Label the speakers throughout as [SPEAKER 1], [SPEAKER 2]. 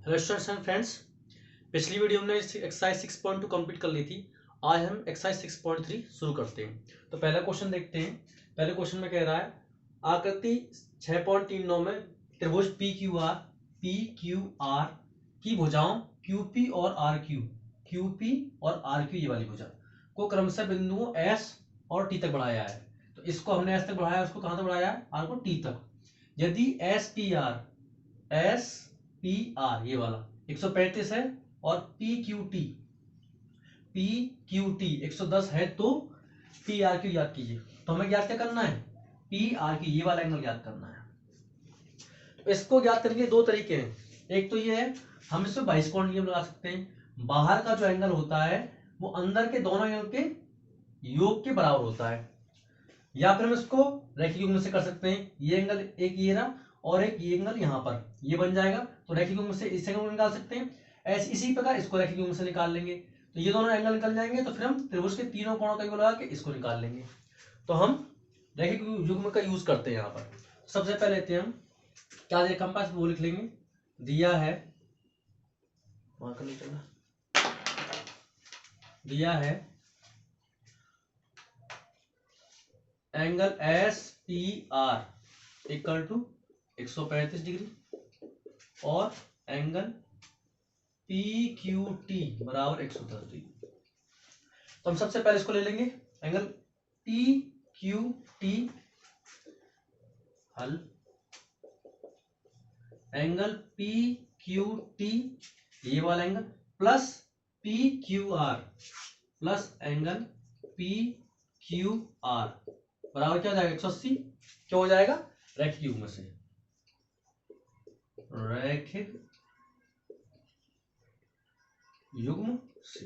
[SPEAKER 1] Hello students and friends, पिछली video में exercise 6.2 complete कर ली थी। आज हम एक्सरसाइज 6.3 शुरू करते हैं। तो पहला क्वेश्चन देखते हैं। पहले क्वेश्चन में कह रहा है आकृति 6.39 में त्रिभुज पी क्यू आर की भुजाओं क्यूपी और आर क्यू ये वाली भुजा को क्रमशः बिंदुओं एस और टी तक बढ़ाया है। तो इसको हमने एस तक बढ़ाया, उसको कहां तक बढ़ाया है? आर को टी तक। यदि एस पी आर ये वाला 135 है और पी क्यू टी 110 है तो पी आर क्यू याद कीजिए। तो हमें ज्ञात क्या करना है? पी आर क्यू ये वाला एंगल ज्ञात करना है। तो इसको ज्ञात करने के दो तरीके हैं। एक तो ये है, हम इसमें बाइस्कोण नियम लगा सकते हैं। बाहर का जो एंगल होता है वो अंदर के दोनों एंगल के योग के बराबर होता है। या फिर हम इसको रैखिक युग्म से कर सकते हैं। ये एंगल एक ये रहा और एक ये एंगल यहाँ पर ये बन जाएगा, तो रैखिक युग्म से इस एंगल को निकाल सकते हैं। ऐसे इसी प्रकार इसको रैखिक युग्म से निकाल लेंगे, तो ये दोनों एंगल निकल जाएंगे। तो फिर हम त्रिभुज के तीनों कोणों का योग लगा के इसको निकाल लेंगे। तो हम रैखिक युग्म का यूज करते हैं यहाँ पर। सबसे पहले लेते हैं हम क्या दिया, कंपास वो लिख लेंगे। दिया है angle S P R equal to 135 degree और एंगल पी क्यू टी बराबर 110 डिग्री। तो हम सबसे पहले इसको ले लेंगे, एंगल पी क्यू टी हल, एंगल पी क्यू टी ये वाला angle plus P Q R plus angle P Q R बराबर क्या हो जाएगा? 180। क्या हो जाएगा? रैखिक युग्म से। रैखिक युग्म से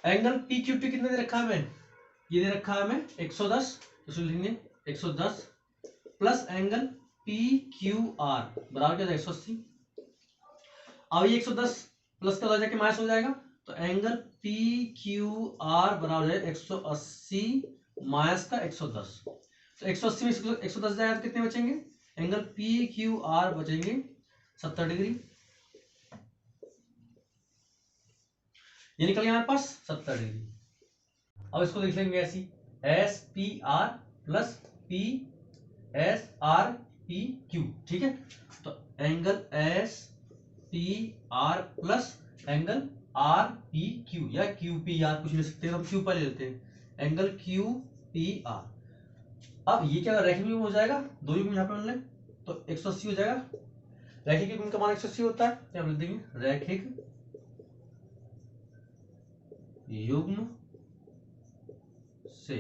[SPEAKER 1] एंगल पी क्यू टी कितने दे रखा है हमें? ये दे रखा है हमें 110। तो लिखेंगे 110 plus angle P Q R बराबर क्या हो जाएगा? 180। अब ये 110 प्लस का जाके माइनस हो जाएगा, तो एंगल पी क्यू आर बराबर है 180 माइनस का 110। तो 180 में 110 जाएगा तो कितने बचेंगे? एंगल पी क्यू आर बचेंगे 70 डिग्री। ये निकल गया हमारे पास 70 डिग्री। अब इसको लिख लेंगे ऐसी, S P are plus P S R P Q. ठीक है, तो angle S P are plus angle R P Q या क्यू पी आर कुछ ले सकते हैं, हम क्यू पर ले लेते हैं, एंगल क्यू पी आर। अब ये क्या रैखिक युग्म हो जाएगा, दो युग्म यहाँ पे मिल रहे, तो 180 हो जाएगा। रैखिक युग्म का मान 180 होता है, क्या लिख देंगे? रैखिक युग्म से।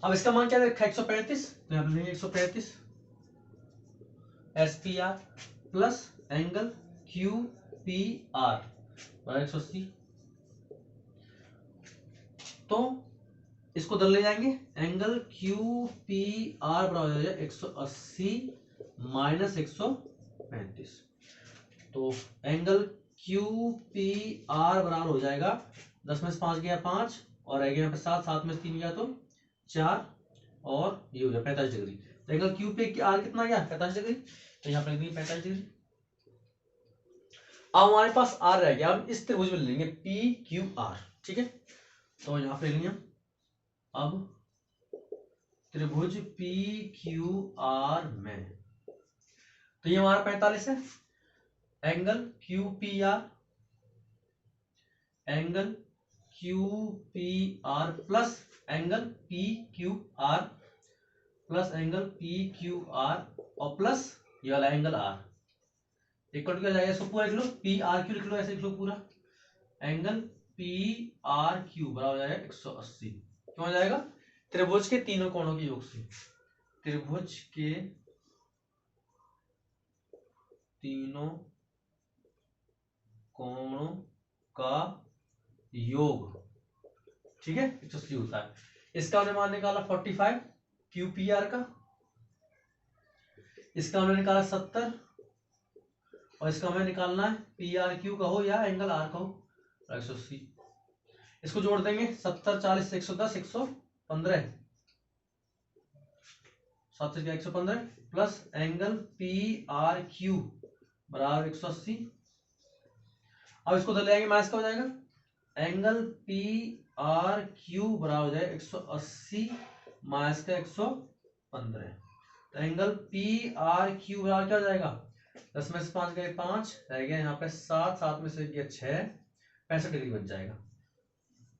[SPEAKER 1] अब इसका मान क्या रखा है? 135, तो यहाँ पे लिखेंगे 135 S P are plus angle Q P R बराबर 180। तो इसको दल ले जाएंगे, एंगल क्यू पी आर बराबर हो जाएगा 180 माइनस 135। तो एंगल क्यू पी आर बराबर हो जाएगा 10 में से 5 गया 5 और रह गया यहाँ पे 7, 7 में से 3 गया तो 4 और ये हो गया 45 डिग्री। तो एंगल क्यू पी आर कितना गया? 45 डिग्री। तो यहाँ पे 45 डिग्री। अब हमारे पास आर रह गया, अब इस त्रिभुज में लेंगे पी क्यू आर। ठीक है, तो यहाँ पे लेंगे अब त्रिभुज पी क्यू आर में, तो ये हमारा 45 है। Angle Q P R plus angle P Q R plus angle P Q R और प्लस ये वाला एंगल आर इक्वल टू क्या जाएगा? इसको पूरा लिख लो, पी आर क्यू लिख लो, ऐसे लिख लो पूरा, एंगल पी आर क्यू बराबर हो जाएगा 180। क्यों हो जाएगा? त्रिभुज के तीनों कोणों के योग से। त्रिभुज के तीनों कोणों का योग। ठीक है, 180 होता है। इसका हमने मान निकाला 45 क्यू पी आर का, इसका हमने निकाला 70 और इसका हमें निकालना है पी आर क्यू का हो या एंगल आर का हो 180। इसको जोड़ देंगे, 70 40 से 110 115 7 से 115 plus angle P R Q बराबर 180। अब इसको उधर ले आएंगे, माइनस का हो जाएगा, एंगल पी आर क्यू बराबर हो जाएगा 180 माइनस का 115। तो एंगल पी आर क्यू बराबर क्या हो जाएगा, 10 में से 5 गए 5, रह गया यहाँ पे 7, 7 में से गया 6, 65 डिग्री बच जाएगा।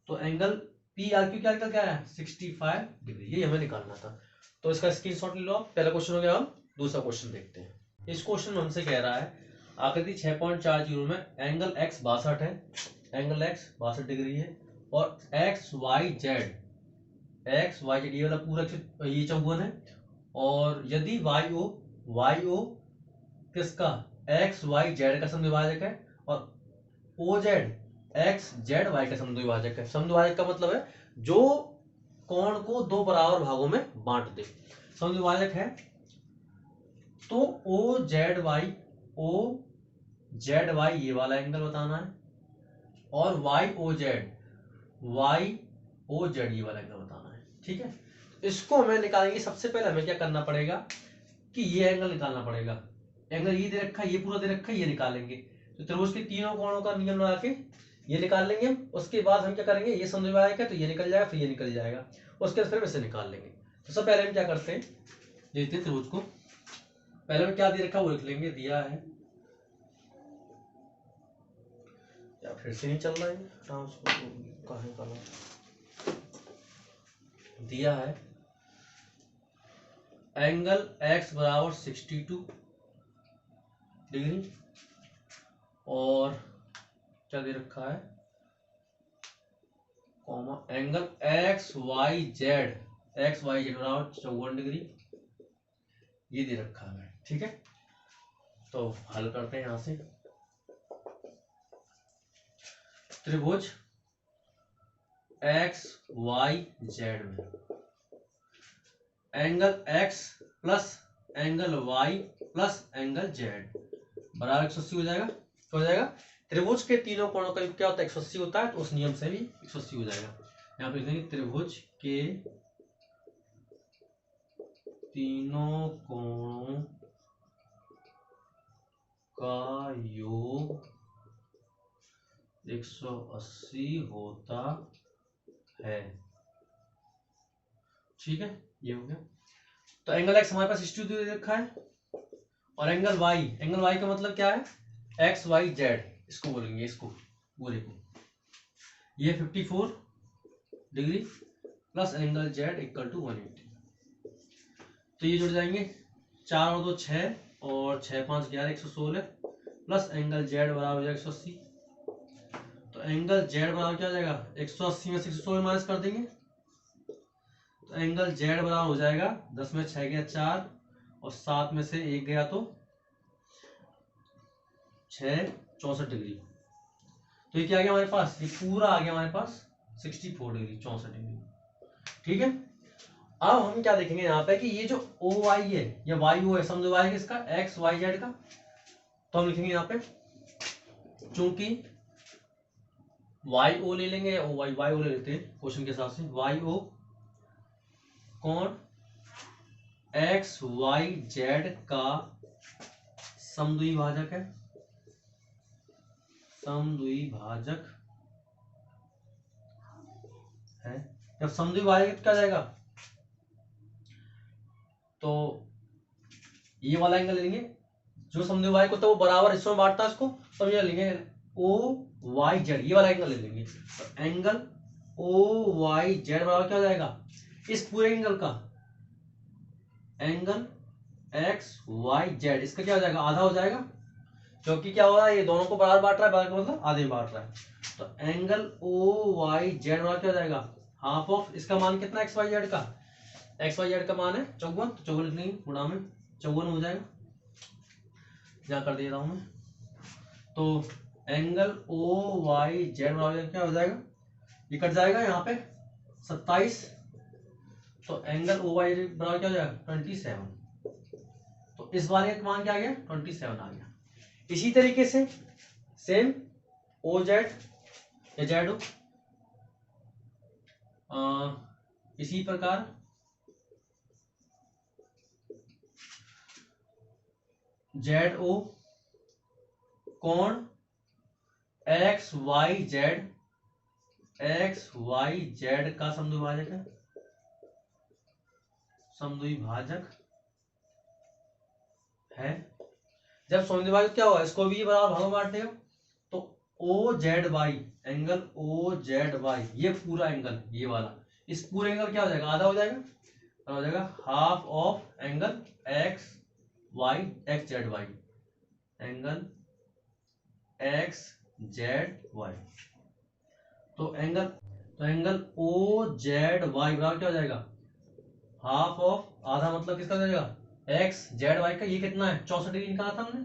[SPEAKER 1] तो एंगल पी आर क्यू क्या निकल के आया, 65 डिग्री, ये हमें निकालना था। तो इसका स्क्रीनशॉट ले लो आप। पहला क्वेश्चन हो गया, हम दूसरा क्वेश्चन देखते हैं। इस क्वेश्चन में हमसे कह रहा है आकृति 6.40 में एंगल एक्स 62 है, एंगल एक्स 62 डिग्री है, और एक्स वाई जेड ये वाला पूरा ये 54 है, और यदि वाई ओ किसका, एक्स वाई जेड का समद्विभाजक है, और O Z X Z Y का समद्विभाजक है। समद्विभाजक का मतलब है जो कोण को दो बराबर भागों में बांट दे, समद्विभाजक है। तो ओ जेड वाई ये वाला एंगल बताना है, और वाई ओ जेड ये वाला एंगल बताना है। ठीक है, इसको हमें निकालेंगे। सबसे पहले हमें क्या करना पड़ेगा कि ये एंगल निकालना पड़ेगा। एंगल ये दे रखा है, ये पूरा दे रखा है, ये निकालेंगे। तो त्रिभुज के तीनों कोणों का नियम लगा के ये निकाल लेंगे। उसके बाद हम क्या करेंगे, ये समद्विभाजक है तो ये निकल जाएगा, फिर ये निकल जाएगा, उसके बाद फिर इसे निकाल लेंगे। तो सबसे पहले हम क्या करते हैं, देखते हैं त्रिभुज को। पहले में क्या दे रखा है वो लिख लेंगे, दिया है, या फिर से नहीं चल रहा है, कहाँ निकाला, दिया है एंगल x बराबर 62 डिग्री, और क्या दे रखा है, comma angle X Y Z बराबर 54 डिग्री, ये दे रखा है। ठीक है, तो हल करते हैं यहां से। त्रिभुज एक्स वाई जेड में angle x plus angle y plus angle z बराबर 180 हो जाएगा। तो हो जाएगा त्रिभुज के तीनों कोणों का योग क्या होता है, 180 होता है, तो उस नियम से भी 180 हो जाएगा। यहाँ पे लिखेंगे त्रिभुज के तीनों कोणों का योग 180 होता है। ठीक है, ये हो गया। तो एंगल एक्स हमारे पास 62 दे रखा है, और एंगल वाई का मतलब क्या है, एक्स वाई जेड, इसको बोलेंगे, इसको पूरे को, ये 54 degree plus angle Z equal to 180। तो ये जुड़ जाएंगे, 4 और 2 6, और 6 5 11 116 प्लस एंगल जेड बराबर हो जाएगा 180। तो एंगल जेड बराबर क्या हो जाएगा, 180 में से 116 माइनस कर देंगे, तो एंगल जेड बराबर हो जाएगा 10 में 6 गया 4, और 7 में से 1 गया तो 6, 64 डिग्री। तो ये क्या आ गया हमारे पास, ये पूरा आ गया हमारे पास 64 डिग्री, 64 डिग्री। ठीक है, अब हम क्या देखेंगे यहाँ पे कि ये जो ओ वाई है या वाई ओ है, समद्विभाजक इसका एक्स वाई जेड का। तो हम लिखेंगे यहाँ पे, चूंकि वाई ओ ले लेंगे या ओ वाई ओ ले लेते हैं क्वेश्चन के हिसाब से, वाई ओ कोण एक्स वाई जेड का समद्विभाजक है, समद्विभाजक है। जब समद्विभाजक क्या जाएगा, तो ये वाला एंगल लेंगे, जो समद्विभाजक होता है वो बराबर हिस्सों में बांटता है इसको, तो ये लेंगे ओ वाई जेड, ये वाला एंगल ले लेंगे। तो एंगल ओ वाई जेड बराबर क्या हो जाएगा, इस पूरे एंगल का एंगल एक्स वाई जेड, इसका क्या हो जाएगा, आधा हो जाएगा, क्योंकि क्या हो रहा है, ये दोनों को बराबर बांट रहा है, बराबर मतलब आधे में बांट रहा है। तो एंगल ओ वाई जेड बराबर क्या हो जाएगा, हाफ ऑफ, इसका मान कितना एक्स वाई जेड का, एक्स वाई जेड का मान है 54, तो 54 लिख लेंगे, गुणा में 54 हो जाएगा, यहाँ कर दे रहा हूं मैं। तो एंगल ओ वाई जेड बराबर क्या हो जाएगा, ये कट जाएगा यहाँ पे 27, तो एंगल ओ वाई बराबर क्या हो जाएगा 27। तो इस वाले का मान क्या आ गया, 27 आ गया। इसी तरीके से सेम ओ जेड या जेड हो, इसी प्रकार जेड ओ कोण एक्स वाई जेड का समद्विभाजक है, समद्विभाजक है। जब समद्विभाजक क्या होगा, इसको भी बराबर भागों में बांट देगा, तो O Z Y, angle O Z Y, ये पूरा एंगल ये वाला, इस पूरे एंगल क्या हो जाएगा, आधा हो जाएगा, हो जाएगा half of angle X Y X Z Y, angle X Z Y. तो एंगल ओ जेड वाई बराबर क्या हो जाएगा, हाफ ऑफ, आधा मतलब किसका हो जाएगा, एक्स जेड वाई का। ये कितना है, 64 डिग्री निकाला था हमने,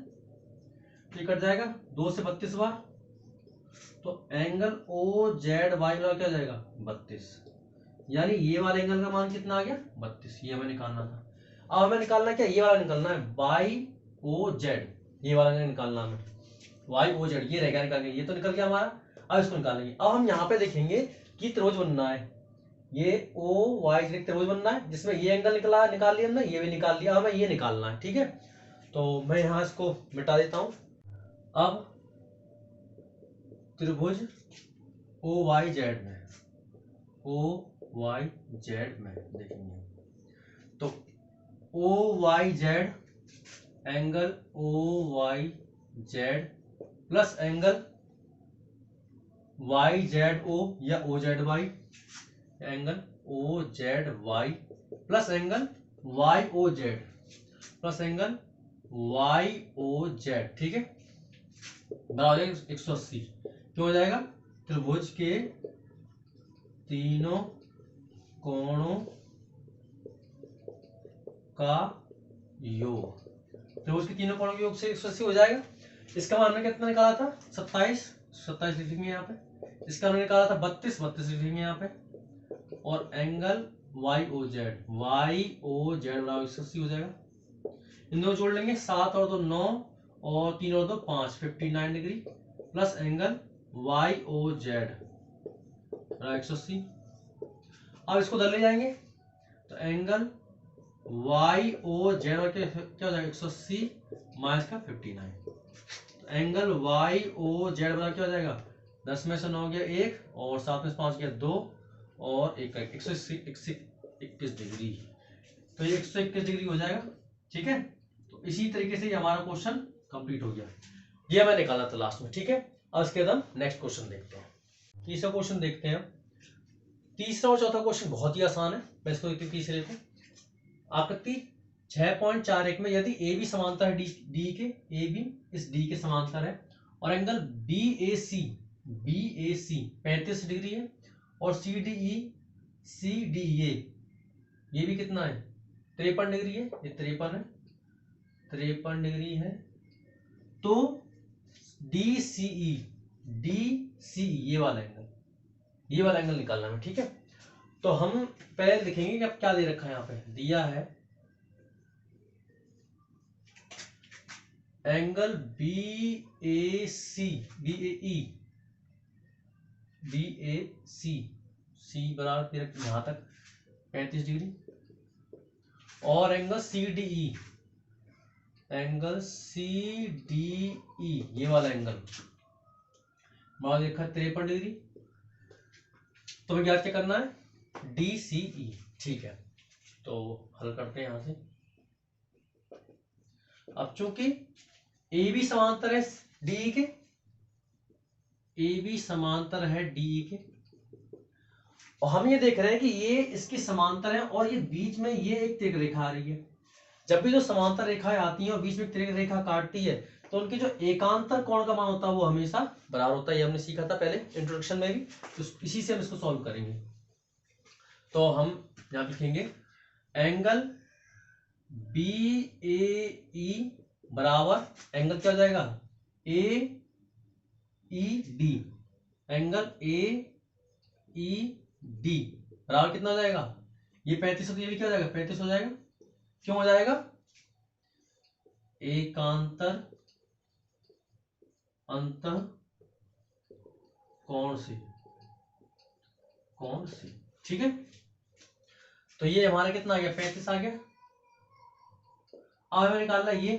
[SPEAKER 1] तो ये कट जाएगा 2 से 32 बार, तो एंगल ओ जेड वाई बराबर क्या हो जाएगा, 32। यानी ये वाले एंगल का मान कितना आ गया, 32। ये हमें निकालना था। अब हमें निकालना क्या, ये वाला निकालना है, वाई ओ जेड, ये वाला निकालना हमें, वाई ओ जेड, ये रह गया निकाल के, ये तो निकल गया हमारा। अब इसको निकालेंगे। अब हम यहाँ पे देखेंगे कि त्रिभुज बनना है, ये ओ वाई जेड त्रिभुज बनना है, जिसमें ये एंगल निकाल लिया हमने, ये भी निकाल लिया, हमें ये निकालना है। ठीक है, तो मैं यहाँ इसको मिटा देता हूं। अब त्रिभुज ओ वाई जेड में, ओ वाई जेड में देखेंगे, तो O Y Z, angle O Y Z plus angle Y Z O या O Z Y, angle O Z Y plus angle Y O Z plus angle Y O Z. ठीक है, बराबर 180। क्यों हो जाएगा, त्रिभुज के तीनों कोणों का योग, त्रिभुज के तीनों कोणों के योग से 180 हो जाएगा। इसका मान हमने कितना निकाला था, 27 लिखेंगे यहाँ पे, इसका हमने निकाला था 32 लिखेंगे यहाँ पे, और एंगल वाई ओ जेड बराबर 180 हो जाएगा। इन दोनों जोड़ लेंगे, 7 और 2 9 और 3 और 2 5, 59 degree plus angle Y O Z 180। अब इसको उधर ले जाएंगे, तो एंगल वाई ओ जेड क्या हो जाएगा, 180 माइनस का 59, तो एंगल वाई ओ जेड बराबर क्या हो जाएगा, 10 में से 9 गया 1 और 7 में से 5 गया 2 और 121 डिग्री, तो ये 121 डिग्री हो जाएगा। ठीक है, तो इसी तरीके से ये हमारा क्वेश्चन कंप्लीट हो गया, ये हमें निकालना था लास्ट में। ठीक है, अब इसके बाद हम नेक्स्ट क्वेश्चन देखते हैं। तीसरा क्वेश्चन देखते हैं। तीसरा और चौथा क्वेश्चन बहुत ही आसान है, मैं इसको तीसरे को, आकृति 6.41 में यदि ए बी समांतर है डी के, ए बी इस डी के समांतर है, और एंगल बी ए सी 35 डिग्री है, और सी डी ए ये भी कितना है, 53 डिग्री है, ये 53 डिग्री है, तो डी सी ये वाला एंगल निकालना है। ठीक है, तो हम पहले लिखेंगे कि अब क्या दे रखा है, यहाँ पे दिया है एंगल बी ए सी बराबर यहां तक 35 डिग्री, और एंगल सी डी ई ये वाला एंगल बराबर देखा 53 डिग्री, तो हमें ज्ञात क्या करना है, डी सी ई। ठीक है, तो हल करते हैं यहां से। अब चूंकि ए बी समांतर है डी के, और हम ये देख रहे हैं कि ये इसकी समांतर है, और ये बीच में ये एक तिरक रेखा आ रही है। जब भी जो समांतर रेखाएं आती हैं और बीच में तिरक रेखा काटती है, तो उनके जो एकांतर कोण का मान होता है वो हमेशा बराबर होता है। ये हमने सीखा था पहले इंट्रोडक्शन में भी, तो इसी से हम इसको सॉल्व करेंगे। तो हम यहां लिखेंगे एंगल बी ए ई बराबर एंगल क्या हो जाएगा, A E D, angle A E D बराबर कितना हो जाएगा, ये 35 तो ये भी क्या हो जाएगा, 35 हो जाएगा। क्यों हो जाएगा, एकांतर अंतः कोण से। ठीक है, तो ये हमारा कितना आ गया, 35 आ गया। अब हमें निकालना ये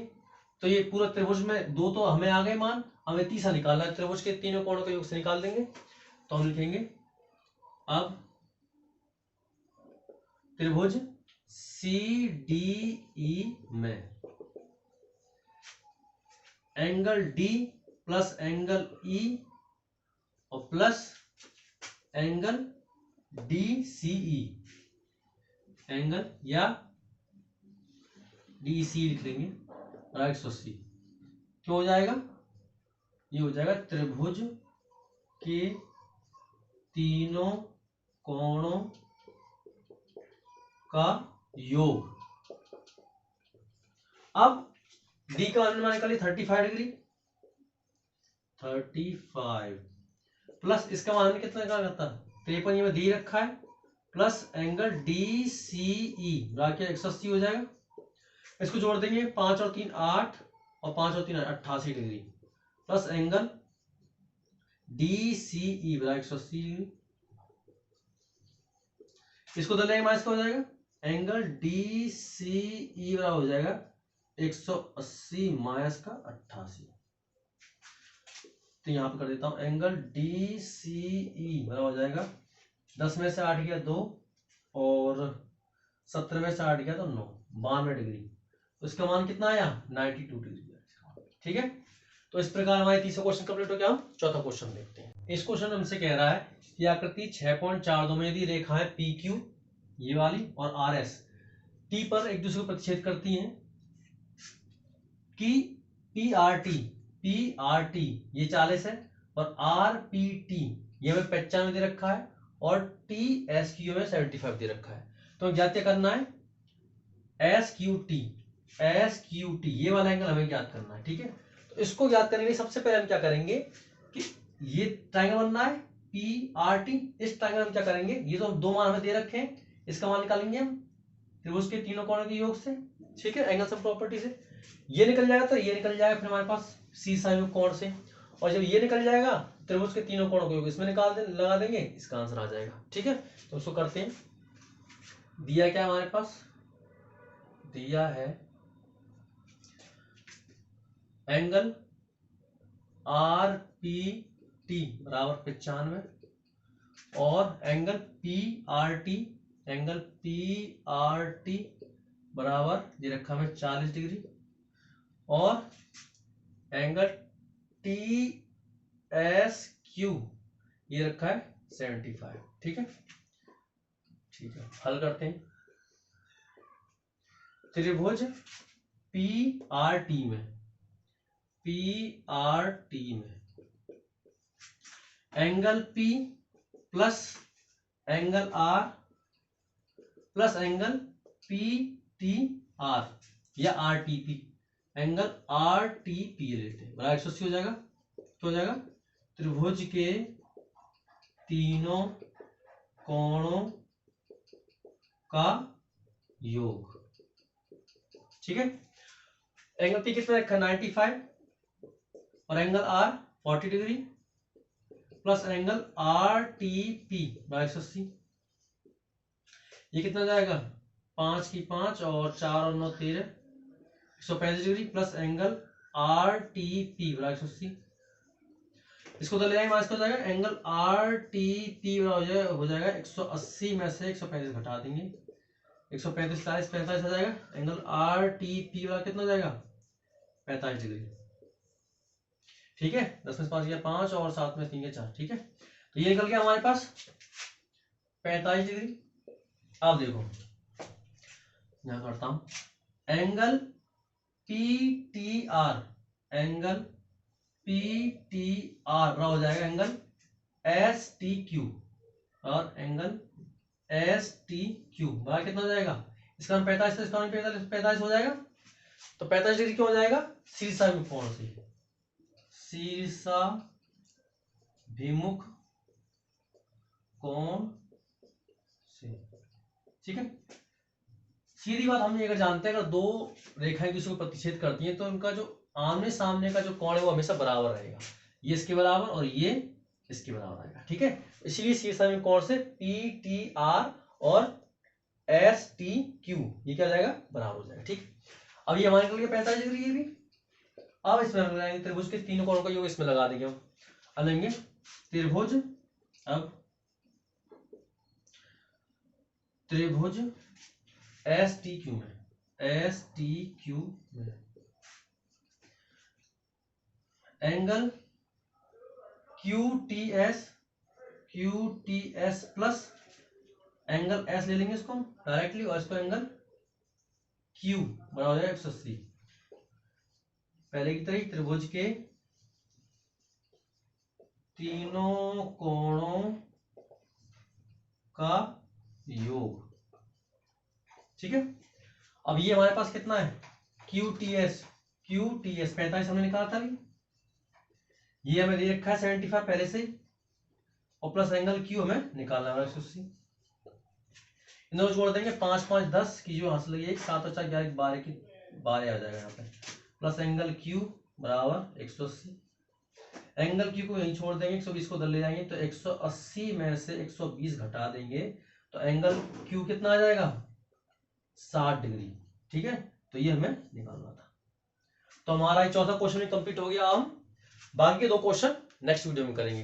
[SPEAKER 1] तो ये पूरा त्रिभुज में दो तो हमें आ गए मान, हमें तीसरा निकालना है। त्रिभुज के तीनों कोणों के योग से निकाल देंगे। तो हम लिखेंगे अब त्रिभुज CDE में angle D plus angle E और प्लस एंगल DCE, एंगल या DCE लिख लेंगे, राइट। 180 क्यों हो जाएगा, ये हो जाएगा त्रिभुज के तीनों कोणों का योग। अब D का मान निकालिए 35 डिग्री, 35 प्लस इसका मान कितना निकालना था 53, ये में दी रखा है, प्लस एंगल DCE राके 180 हो जाएगा। इसको जोड़ देंगे, 5 और 3 8 और 5 और 3 88 डिग्री, प्लस एंगल DCE बराबर 180 डिग्री। इसको दलेंगे माइनस का हो जाएगा, एंगल DCE बराबर हो जाएगा 180 माइनस का 88। तो यहां पर कर देता हूं, एंगल DCE बराबर हो जाएगा 10 में से 8 गया 2 और 17 में से 8 गया तो 9, 92 डिग्री। तो इसका मान कितना आया 92 डिग्री। ठीक है, तो इस प्रकार हमारे तीसरा क्वेश्चन कंप्लीट हो गया। हम चौथा क्वेश्चन देखते हैं। इस क्वेश्चन हमसे कह रहा है कि आकृति 6.42 में यदि रेखाएं PQ ये वाली और RS T पर एक दूसरे को प्रतिच्छेद करती हैं कि PRT ये 40 है और RPT ये हमें 95 दे रखा है और TSQ में 75 दे रखा है। तो ज्ञात क्या करना है, SQT ये वाला एंगल हमें ज्ञात करना है। ठीक है, तो इसको ज्ञात करने के लिए सबसे पहले हम क्या करेंगे कि ये ट्रायंगल बनना है PRT, इस ट्रायंगल हम क्या करेंगे, ये तो दो मान हमें दे रखे हैं, इसका मान निकालेंगे हम त्रिभुज के तीनों कोणों के योग से। ठीक है, एंगल सम प्रॉपर्टी से ये निकल जाएगा तो ये निकल जाएगा फिर हमारे पास C संयुक्त कोण से, और जब ये निकल जाएगा त्रिभुज के तीनों कोणों के योग इसमें लगा देंगे, इसका आंसर आ जाएगा। ठीक है, तो उसको करते हैं। दिया क्या हमारे पास, दिया है एंगल RPT बराबर 95 और एंगल PRT बराबर ये रखा है 40 डिग्री और एंगल TSQ ये रखा है 75। ठीक है, ठीक है, हल करते हैं। त्रिभुज PRT में angle P plus angle R plus angle PTR या RTP, एंगल RTP लेते हैं, बराबर 180 हो जाएगा। तो हो जाएगा त्रिभुज के तीनों कोणों का योग। ठीक है, एंगल P कितना रखा है 95 और angle R 40 degree plus angle RTP बराबर 180, ये कितना जाएगा 5 की 5 और 4 और 9 13, 135 डिग्री प्लस एंगल RTP बराबर 180। इसको तो ले जाएंगे माइनस हो जाएगा, एंगल RTP बराबर हो जाएगा 180 में से 135 घटा देंगे, 135 40 45 आ जाएगा, एंगल RTP बराबर कितना जाएगा 45 डिग्री। ठीक है, 10 में 5 गया 5 और 7 में 3 गया 4। ठीक है, तो ये निकल गया हमारे पास 45 डिग्री। अब देखो यहां करता हूं, एंगल PTR बराबर हो जाएगा एंगल STQ और एंगल STQ बराबर कितना हो जाएगा, इसका 45 इसका 45 हो जाएगा। तो 45 डिग्री क्यों हो जाएगा, शीर्षाभिमुख कोण से, शीर्षाभिमुख कोण से। ठीक है, सीधी बात हम ये अगर जानते हैं, अगर दो रेखाएं दूसरे को प्रतिच्छेद करती हैं तो उनका जो आमने सामने का जो कोण है वो हमेशा बराबर रहेगा, ये इसके बराबर और ये इसके बराबर आएगा। ठीक है, इसलिए शीर्षाभिमुख कोण से PTR और STQ ये क्या हो जाएगा बराबर हो जाएगा। ठीक, अब ये हमारे निकल गया 45 डिग्री, ये भी अब इसमें हम लगाएंगे त्रिभुज के तीनों कोणों का योग, इसमें लगा देंगे हम। अब लेंगे त्रिभुज, अब त्रिभुज एस टी क्यू में, एस टी क्यू में angle Q T S plus angle S ले लेंगे इसको डायरेक्टली, और इसको एंगल क्यू बराबर हो जाएगा 180। पहले की तरह त्रिभुज के तीनों कोणों का योग, ठीक है। अब ये हमारे पास कितना है, क्यू टी एस 45 हमने निकाला था अभी, ये हमें दे रखा है 75 पहले से ही, और प्लस एंगल क्यू हमें निकालना है 180। इन दोनों जोड़ देंगे, 5 5 10 की जो हासिल है 7 और 4 11 12 की 12 आ जाएगा यहाँ पे, प्लस एंगल क्यू बराबर 180। एंगल क्यू को यहीं छोड़ देंगे, 120 को उधर ले जाएंगे तो 180 में से 120 घटा देंगे तो एंगल क्यू कितना आ जाएगा 60 डिग्री, ठीक है। तो ये हमें निकालना था। तो हमारा ये चौथा क्वेश्चन भी कंप्लीट हो गया। हम बाकी के 2 क्वेश्चन नेक्स्ट वीडियो में करेंगे।